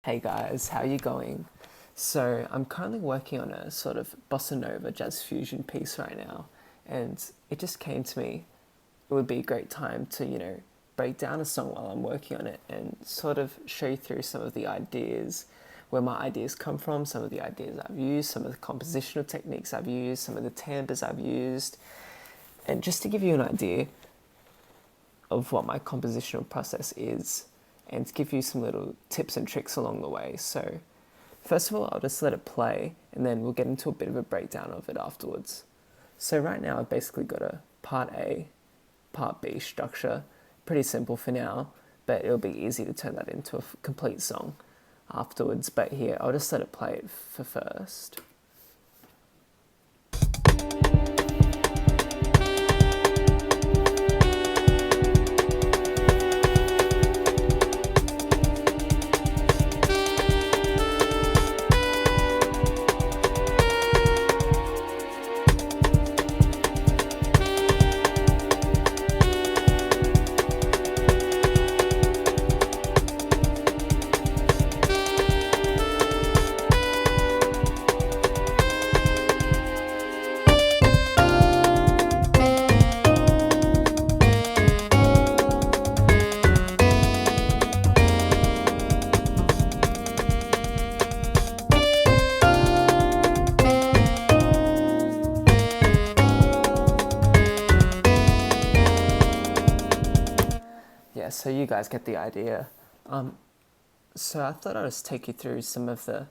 Hey guys, how you going? So I'm currently working on a sort of bossa nova jazz fusion piece right now, and it just came to me it would be a great time to, break down a song while I'm working on it and sort of show you through some of the ideas, where my ideas come from, some of the ideas I've used, some of the compositional techniques I've used, some of the timbres I've used, and just to give you an idea of what my compositional process is and to give you some little tips and tricks along the way. So first of all, I'll just let it play and then we'll get into a bit of a breakdown of it afterwards. So right now I've basically got a part A, part B structure, pretty simple for now, but it'll be easy to turn that into a complete song afterwards. But here, I'll just let it play it for first. Yeah, so you guys get the idea. So I thought I'd just take you through some of the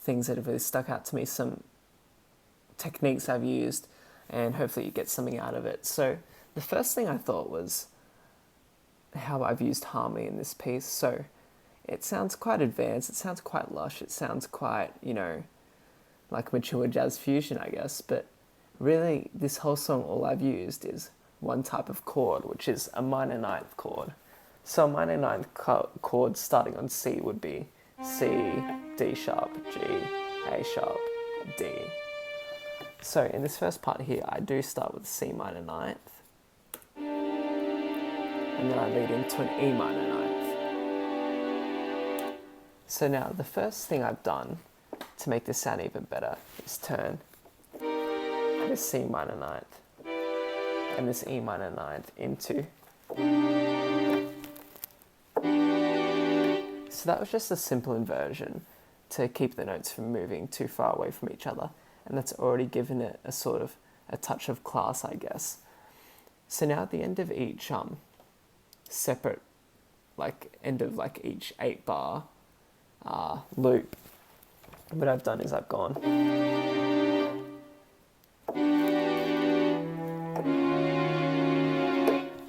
things that have really stuck out to me, some techniques I've used, and hopefully you get something out of it. So the first thing I thought was how I've used harmony in this piece. So it sounds quite advanced, it sounds quite lush, it sounds quite, like mature jazz fusion, I guess, but really this whole song, all I've used is one type of chord, which is a minor ninth chord. So a minor ninth chord starting on C would be C, D sharp, G, A sharp, D. So in this first part here, I do start with C minor ninth, and then I lead into an E minor ninth. So now the first thing I've done to make this sound even better is turn this C minor ninth and this E minor ninth into. So that was just a simple inversion to keep the notes from moving too far away from each other, and that's already given it a sort of a touch of class, I guess. So now at the end of each separate, end of each 8-bar loop, what I've done is I've gone.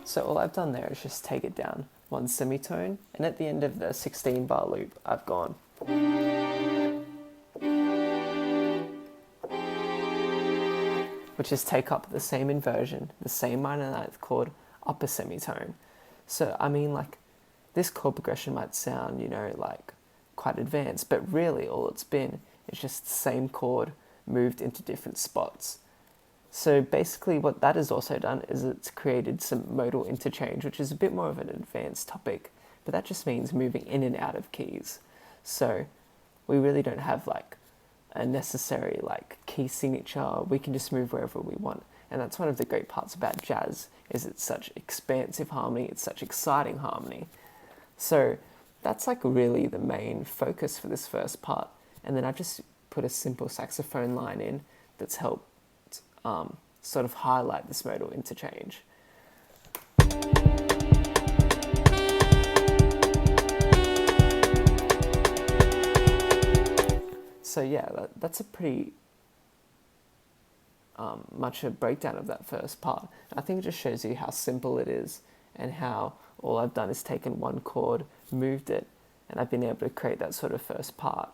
So all I've done there is just take it down one semitone, and at the end of the 16-bar loop, I've gone. Which is take up the same inversion, the same minor ninth chord, up a semitone. So, I mean, this chord progression might sound, quite advanced, but really all it's been is just the same chord moved into different spots. So basically what that has also done is it's created some modal interchange, which is a bit more of an advanced topic, but that just means moving in and out of keys. So we really don't have a necessary key signature. We can just move wherever we want. And that's one of the great parts about jazz, is it's such expansive harmony, it's such exciting harmony. So that's really the main focus for this first part. And then I've just put a simple saxophone line in that's helped sort of highlight this modal interchange. So yeah, that's a pretty much a breakdown of that first part. I think it just shows you how simple it is and how all I've done is taken one chord, moved it, and I've been able to create that sort of first part.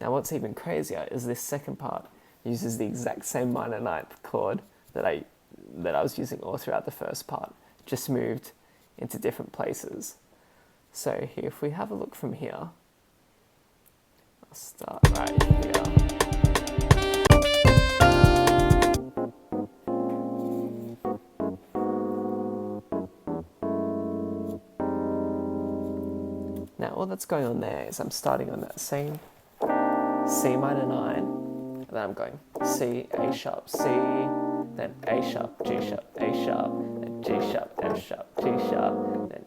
Now what's even crazier is this second part uses the exact same minor ninth chord that I was using all throughout the first part, just moved into different places. So here, if we have a look from here, I'll start right here. Now all that's going on there is I'm starting on that same C minor 9, and then I'm going C, A sharp, C, then A sharp, G sharp, A sharp, then G sharp, F sharp, G sharp, then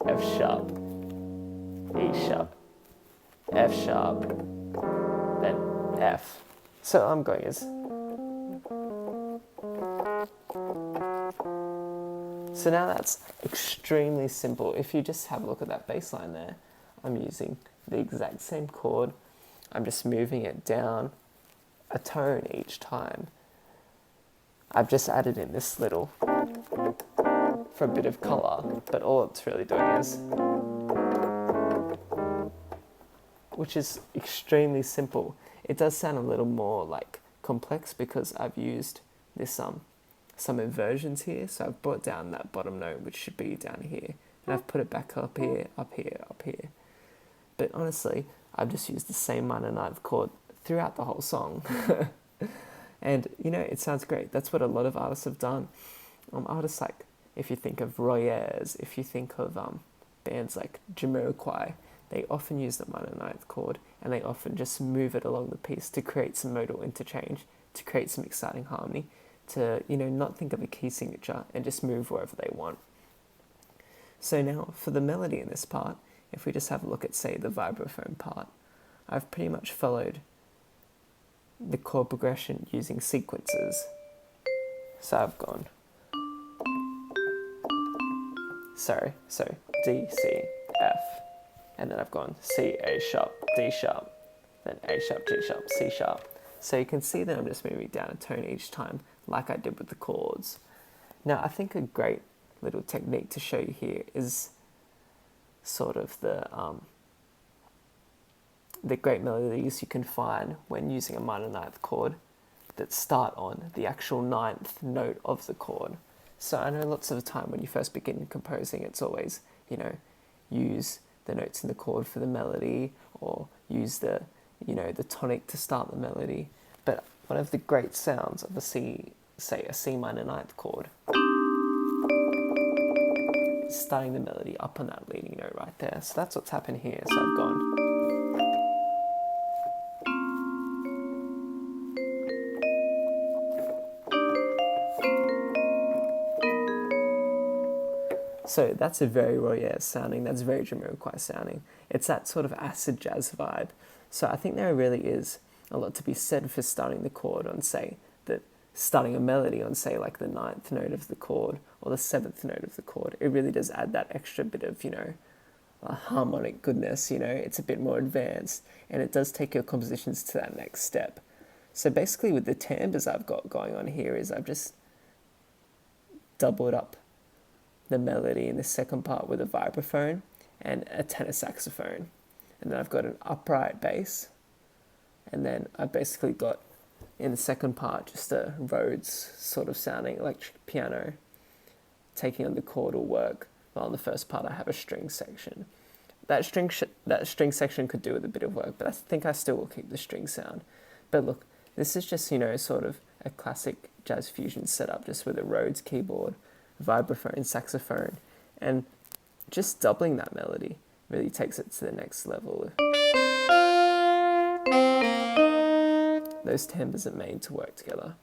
F sharp, E sharp, F sharp, then F. So I'm going as... So now that's extremely simple. If you just have a look at that bass line there, I'm using the exact same chord. I'm just moving it down a tone each time. I've just added in this little for a bit of colour, but all it's really doing is, which is extremely simple. It does sound a little more like complex because I've used this some inversions here. So I've brought down that bottom note, which should be down here, and I've put it back up here, up here, up here. But honestly, I've just used the same minor ninth chord throughout the whole song. And, you know, it sounds great. That's what a lot of artists have done. Artists like, if you think of Royers, if you think of bands like Jamiroquai, they often use the minor ninth chord, and they often just move it along the piece to create some modal interchange, to create some exciting harmony, to, you know, not think of a key signature and just move wherever they want. So now for the melody in this part, if we just have a look at, say, the vibraphone part, I've pretty much followed the chord progression using sequences. So I've gone, so D, C, F, and then I've gone C, A sharp, D sharp, then A sharp, G sharp, C sharp. So you can see that I'm just moving down a tone each time, like I did with the chords. Now, I think a great little technique to show you here is sort of the great melodies you can find when using a minor ninth chord that start on the actual ninth note of the chord. So I know lots of the time when you first begin composing, it's always, you know, use the notes in the chord for the melody, or use the, you know, the tonic to start the melody. But one of the great sounds of a C, say a C minor ninth chord, is starting the melody up on that leading note right there. So that's what's happened here. So I've gone, so that's a very Royale sounding, that's very Jamiroquai sounding. It's that sort of acid jazz vibe. So I think there really is a lot to be said for starting the chord on, say, starting a melody on, say, like the ninth note of the chord or the seventh note of the chord. It really does add that extra bit of, you know, harmonic goodness, you know, it's a bit more advanced, and it does take your compositions to that next step. So basically with the timbres I've got going on here is I've just doubled up the melody in the second part with a vibraphone and a tenor saxophone. And then I've got an upright bass. And then I've basically got, in the second part, just a Rhodes sort of sounding electric piano taking on the chordal work, while in the first part I have a string section. That string section could do with a bit of work, but I think I still will keep the string sound. But look, this is just, you know, sort of a classic jazz fusion setup, just with a Rhodes keyboard, vibraphone, saxophone, and just doubling that melody really takes it to the next level. Those timbres are made to work together.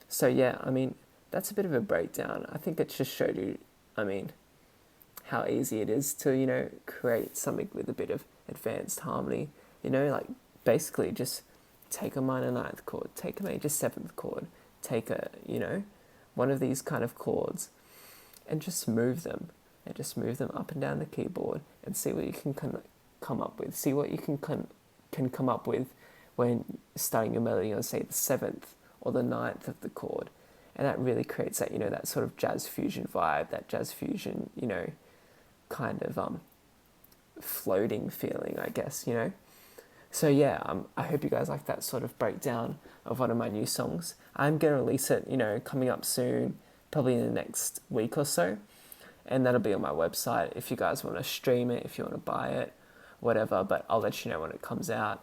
So yeah, I mean, that's a bit of a breakdown. I think it just showed you, I mean, how easy it is to, you know, create something with a bit of advanced harmony. You know, like basically just take a minor ninth chord, take a major seventh chord, take a, you know, one of these kind of chords, and just move them, up and down the keyboard, and see what you can come up with. See what you can come up with when starting your melody on, say, the seventh or the ninth of the chord. And that really creates that, you know, that sort of jazz fusion vibe, that jazz fusion, you know, kind of floating feeling, I guess, you know. So yeah, I hope you guys like that sort of breakdown of one of my new songs. I'm going to release it, you know, coming up soon, probably in the next week or so. And that'll be on my website if you guys want to stream it, if you want to buy it, whatever. But I'll let you know when it comes out.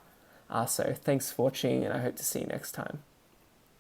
So thanks for watching, and I hope to see you next time.